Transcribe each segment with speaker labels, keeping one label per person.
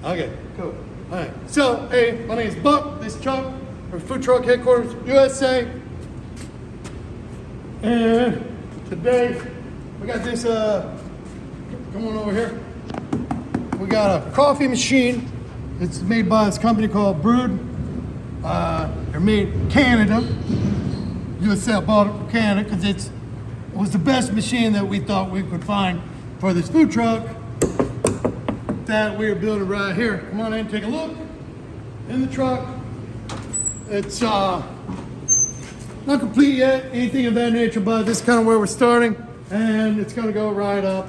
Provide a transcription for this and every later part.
Speaker 1: Okay, cool. All right. So, hey, my name is Buck. This is Chuck. We're Food Truck Headquarters, USA. And today, we got this, come on over here. We got a coffee machine. It's made by this company called Brewed. They're made in Canada. USA bought it from Canada because it was the best machine that we thought we could find for this food truck that we're building right here. Come on in, take a look. In the truck. It's not complete yet, anything of that nature, but this is kind of where we're starting, and it's gonna go right up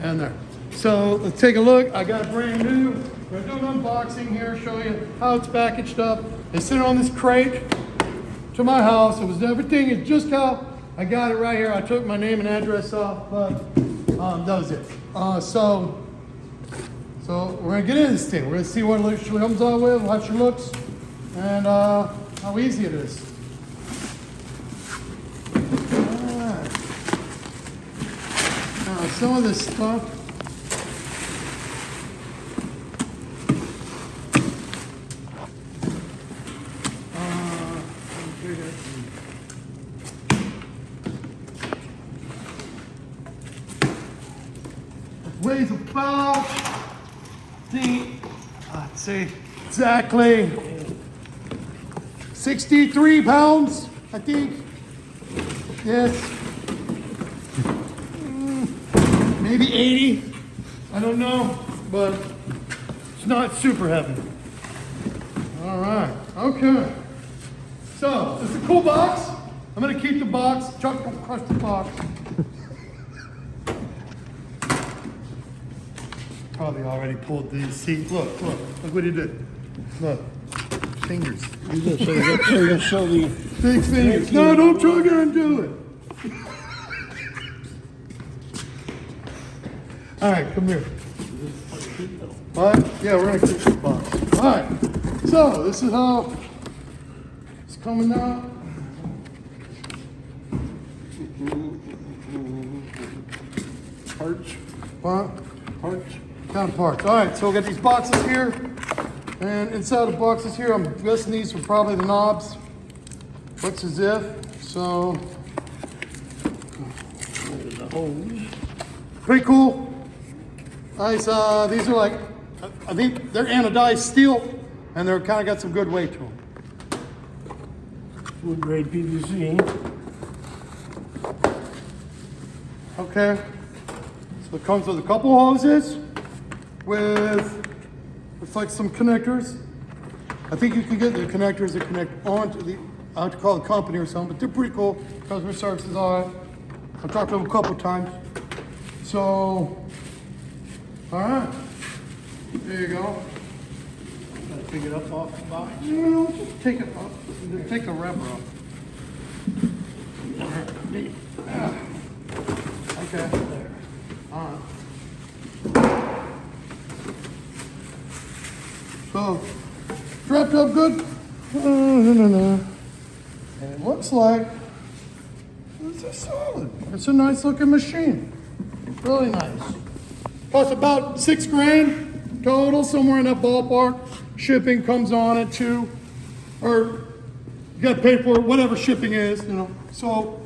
Speaker 1: and there. So let's take a look. I got it brand new. We're gonna do an unboxing here, show you how it's packaged up. They sent it on this crate to my house. It was everything is just how I got it right here. I took my name and address off, but that was it. So we're gonna get into this thing. We're gonna see what it comes out with, how she looks, and how easy it is. Alright. Now some of this stuff. It weighs about, let's see, exactly 63 pounds, I think. Yes. Maybe 80. I don't know, but it's not super heavy. All right. Okay. So it's a cool box. I'm gonna keep the box. Chuck, don't crush the box. Probably already pulled these seats. Look what he did. Look, fingers.
Speaker 2: You're gonna show the
Speaker 1: big fingers. No, don't try and do it. All right, come here. What? Yeah, we're gonna keep the box. All right. So this is how it's coming out.
Speaker 2: parts.
Speaker 1: What?
Speaker 2: Parts.
Speaker 1: Kind of parts. All right, so we got these boxes here, and inside the boxes here, I'm guessing these are probably the knobs. What's the zip? So,
Speaker 2: There's a hose.
Speaker 1: pretty cool. Nice. These are like, I think they're anodized steel, and they're kind of got some good weight to them.
Speaker 2: Food grade PVC.
Speaker 1: Okay. So it comes with a couple hoses with like some connectors. I think you can get the connectors that connect onto the, I have to call the company or something, but they're pretty cool. Customer service is all right. I've talked to them a couple times. So, all right. There you go.
Speaker 2: Gotta pick it up off the box.
Speaker 1: No, just take it off. Take the wrapper off. Okay.
Speaker 2: There.
Speaker 1: All right. So, wrapped up good. And it looks like it's a solid. It's a nice looking machine. Really nice. Costs about $6,000 total, somewhere in that ballpark. Shipping comes on it too, or you got to pay for whatever shipping is, you know. So,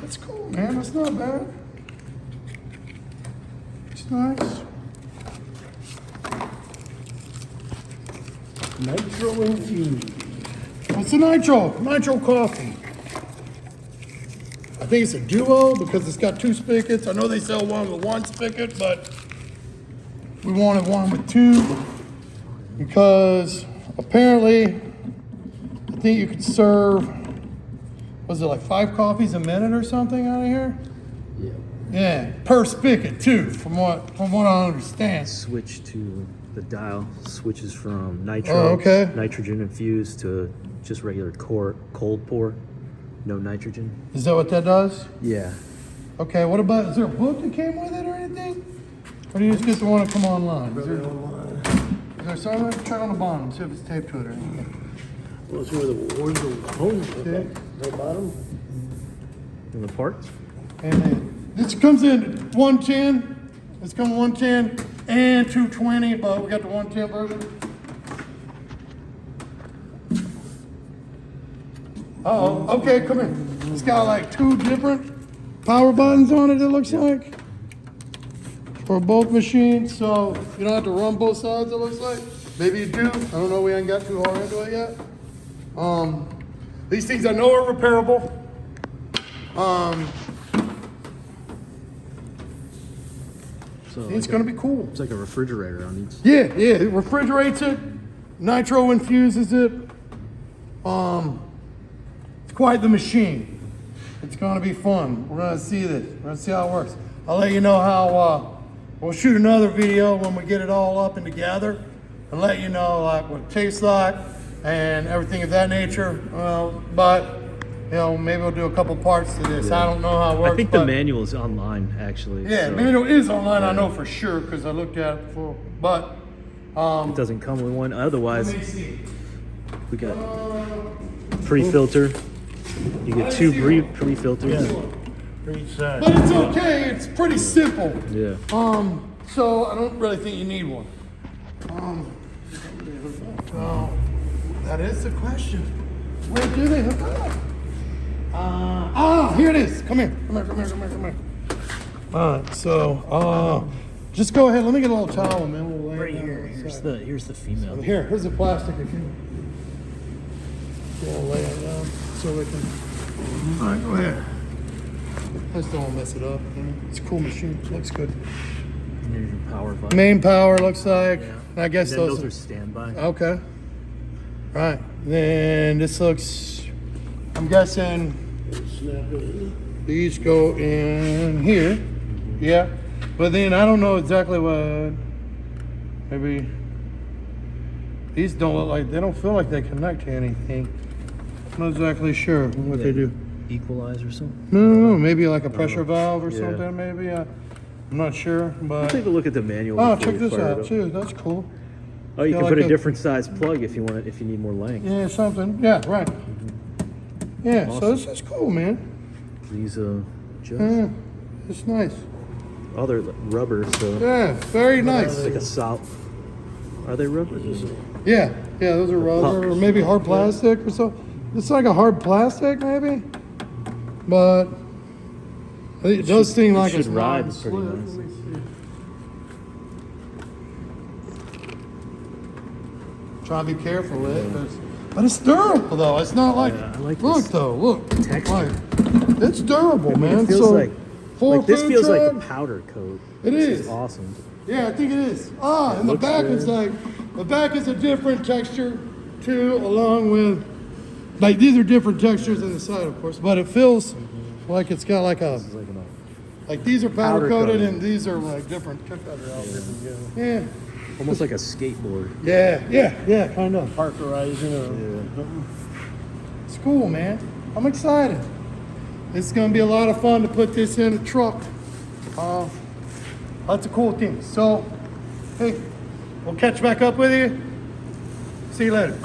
Speaker 1: that's cool, man. That's not bad. It's nice.
Speaker 2: Nitro infusion.
Speaker 1: It's a Nitro coffee. I think it's a duo because it's got 2 spigots. I know they sell one with 1 spigot, but we wanted one with 2 because apparently I think you could serve, was it like 5 coffees a minute or something out of here?
Speaker 3: Yeah.
Speaker 1: Yeah, per spigot too, from what I understand.
Speaker 3: Switch to the dial switches from nitro,
Speaker 1: Oh, okay.
Speaker 3: nitrogen infused to just regular cold pour, no nitrogen.
Speaker 1: Is that what that does?
Speaker 3: Yeah.
Speaker 1: Okay, what about, is there a book that came with it or anything? Or do you just get the one to come online? Is there something? Check on the bottom, see if it's taped to it or anything.
Speaker 2: Well, it's where's the hose?
Speaker 1: Okay.
Speaker 2: The bottom.
Speaker 3: And the parts?
Speaker 1: And then This comes in 110. It's coming 110 and 220, but we got the 110 version. Uh-oh, okay, come here. It's got like 2 different power buttons on it, it looks like. For both machines, so you don't have to run both sides, it looks like. Maybe you do, I don't know, we ain't got too hard into it yet. These things I know are repairable.
Speaker 3: So
Speaker 1: It's
Speaker 3: like
Speaker 1: gonna be cool.
Speaker 3: It's like a refrigerator on each.
Speaker 1: Yeah, it refrigerates it. Nitro infuses it. It's quite the machine. It's gonna be fun. We're gonna see this. We're gonna see how it works. I'll let you know how, we'll shoot another video when we get it all up and together and let you know like what it tastes like and everything of that nature. But you know, maybe we'll do a couple parts to this. I don't know how it works.
Speaker 3: I think the manual is online actually.
Speaker 1: Yeah,
Speaker 3: so
Speaker 1: manual is online. I know for sure because I looked at it before. But
Speaker 3: it doesn't come with one. Otherwise,
Speaker 1: let me see.
Speaker 3: we got pre-filter. You get 2 pre-filters.
Speaker 2: For each side.
Speaker 1: But it's okay. It's pretty simple.
Speaker 3: Yeah.
Speaker 1: So I don't really think you need one. So that is the question. Where do they hook up? Here it is. Come here. Come here. All right. So just go ahead. Let me get a little towel, man. We'll lay
Speaker 2: Right
Speaker 1: it down
Speaker 2: here.
Speaker 1: on the
Speaker 3: Here's
Speaker 1: side.
Speaker 3: here's the female.
Speaker 1: Here's the plastic. If you want to lay it down so we can. All right, go ahead. Just don't mess it up. You know? It's a cool machine. Looks good.
Speaker 3: And here's your power button.
Speaker 1: Main power looks like. I guess
Speaker 3: And then
Speaker 1: those
Speaker 3: those are standby.
Speaker 1: okay. Right. Then this looks. I'm guessing
Speaker 2: Snap it.
Speaker 1: these go in here. Yeah. But then I don't know exactly what. Maybe these don't look like. They don't feel like they connect to anything. I'm not exactly sure what they do.
Speaker 3: Equalizer or something.
Speaker 1: No. Maybe like a pressure valve or
Speaker 3: Yeah.
Speaker 1: something. Maybe. I'm not sure. But
Speaker 3: Take a look at the manual.
Speaker 1: oh,
Speaker 3: before
Speaker 1: check
Speaker 3: you
Speaker 1: this
Speaker 3: fire it
Speaker 1: out
Speaker 3: up.
Speaker 1: too. That's cool.
Speaker 3: Oh, you
Speaker 1: Yeah,
Speaker 3: can
Speaker 1: like
Speaker 3: put a
Speaker 1: a-
Speaker 3: different size plug if you want it. If you need more length.
Speaker 1: Yeah, something. Yeah, right. Yeah. So
Speaker 3: Awesome.
Speaker 1: this is cool, man.
Speaker 3: These just
Speaker 1: Yeah, it's nice.
Speaker 3: oh, they're rubber, so
Speaker 1: Yeah, very nice.
Speaker 3: it's like a solid. Are they rubber?
Speaker 1: Yeah, those are rubber or maybe hard plastic or so. It's like a hard plastic, maybe. But it does seem like
Speaker 3: should
Speaker 1: it's
Speaker 3: ride
Speaker 1: non-slip.
Speaker 3: pretty
Speaker 1: Let
Speaker 3: nice.
Speaker 1: me see. Try to be careful with it, but it's durable though. It's not like,
Speaker 3: Yeah, I like
Speaker 1: look
Speaker 3: this
Speaker 1: though, look.
Speaker 3: texture.
Speaker 1: Like, it's durable, man.
Speaker 3: It feels
Speaker 1: so
Speaker 3: like this
Speaker 1: food
Speaker 3: feels like a
Speaker 1: truck,
Speaker 3: powder coat.
Speaker 1: It
Speaker 3: This
Speaker 1: is.
Speaker 3: awesome.
Speaker 1: Yeah, I think it is. And the
Speaker 3: looks
Speaker 1: back
Speaker 3: good.
Speaker 1: is like, the back is a different texture too, along with, like these are different textures than the side, of course, but it feels like it's got like a,
Speaker 3: It's like
Speaker 1: like these are powder
Speaker 3: Powder
Speaker 1: coated
Speaker 3: coated.
Speaker 1: and these are like different. Yeah,
Speaker 3: almost like a skateboard.
Speaker 1: yeah, kind of.
Speaker 2: Parkerizing or
Speaker 3: Yeah.
Speaker 1: It's cool, man. I'm excited. It's gonna be a lot of fun to put this in a truck. Lots of cool things. So, hey, we'll catch back up with you. See you later.